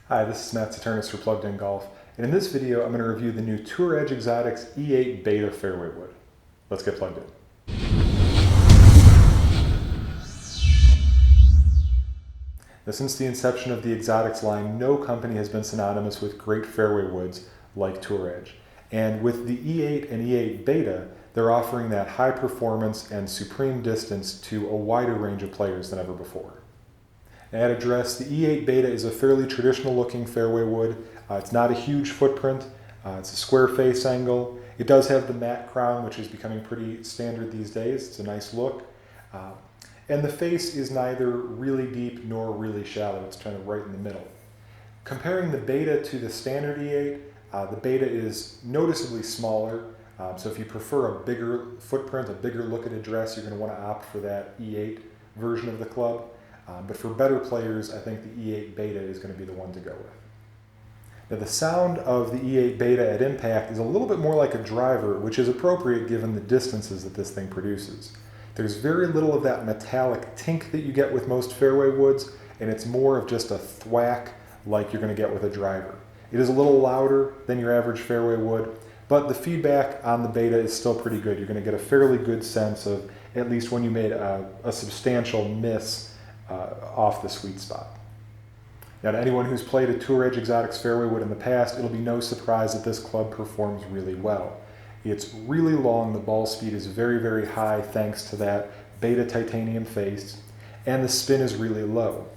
Hi, this is Matt Saturnis for Plugged In Golf, and in this video I'm going to review the new Tour Edge Exotics E8 Beta Fairway Wood. Let's get plugged in. Now, since the inception of the Exotics line, no company has been synonymous with great fairway woods like Tour Edge. And with the E8 and E8 Beta, they're offering that high performance and supreme distance to a wider range of players than ever before. At address, the E8 Beta is a fairly traditional looking fairway wood. It's not a huge footprint. It's a square face angle. It does have the matte crown, which is becoming pretty standard these days. It's a nice look. And the face is neither really deep nor really shallow. It's kind of right in the middle. Comparing the Beta to the standard E8, the Beta is noticeably smaller. So if you prefer a bigger footprint, a bigger look at address, you're going to want to opt for that E8 version of the club. But for better players, I think the E8 Beta is going to be the one to go with. Now, the sound of the E8 Beta at impact is a little bit more like a driver, which is appropriate given the distances that this thing produces. There's very little of that metallic tink that you get with most fairway woods, and it's more of just a thwack like you're going to get with a driver. It is a little louder than your average fairway wood, but the feedback on the Beta is still pretty good. You're going to get a fairly good sense of at least when you made a substantial miss off the sweet spot. Now, to anyone who's played a Tour Edge Exotics fairway wood in the past, it'll be no surprise that this club performs really well. It's really long, the ball speed is very, very high thanks to that Beta titanium face, and the spin is really low.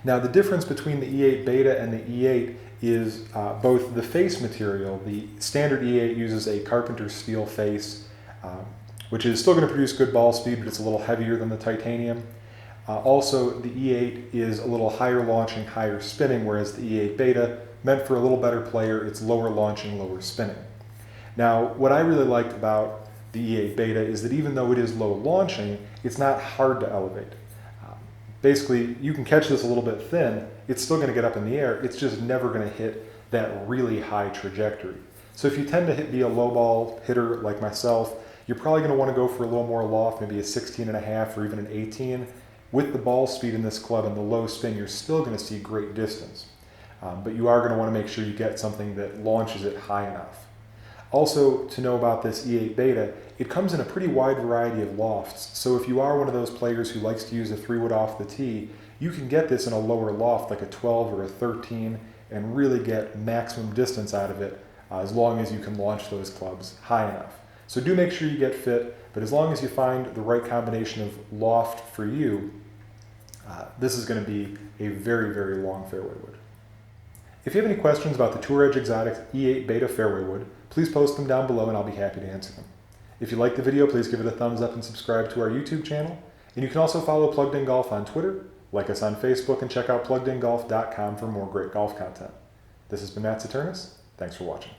Now, the difference between the E8 Beta and the E8 is both the face material. The standard E8 uses a Carpenter steel face, which is still going to produce good ball speed, but it's a little heavier than the titanium. Also, the E8 is a little higher launching, higher spinning, whereas the E8 Beta, meant for a little better player, it's lower launching, lower spinning. Now, what I really liked about the E8 Beta is that even though it is low launching, it's not hard to elevate. Basically, you can catch this a little bit thin, it's still going to get up in the air, it's just never going to hit that really high trajectory. So if you tend to be a low ball hitter like myself, you're probably going to want to go for a little more loft, maybe a 16.5 or even an 18. With the ball speed in this club and the low spin, you're still going to see great distance. But you are going to want to make sure you get something that launches it high enough. Also, to know about this E8 Beta, it comes in a pretty wide variety of lofts. So if you are one of those players who likes to use a 3-wood off the tee, you can get this in a lower loft, like a 12 or a 13, and really get maximum distance out of it as long as you can launch those clubs high enough. So do make sure you get fit, but as long as you find the right combination of loft for you, this is going to be a very, very long fairway wood. If you have any questions about the Tour Edge Exotics E8 Beta fairway wood, please post them down below and I'll be happy to answer them. If you like the video, please give it a thumbs up and subscribe to our YouTube channel. And you can also follow Plugged In Golf on Twitter, like us on Facebook, and check out pluggedingolf.com for more great golf content. This has been Matt Saturnis. Thanks for watching.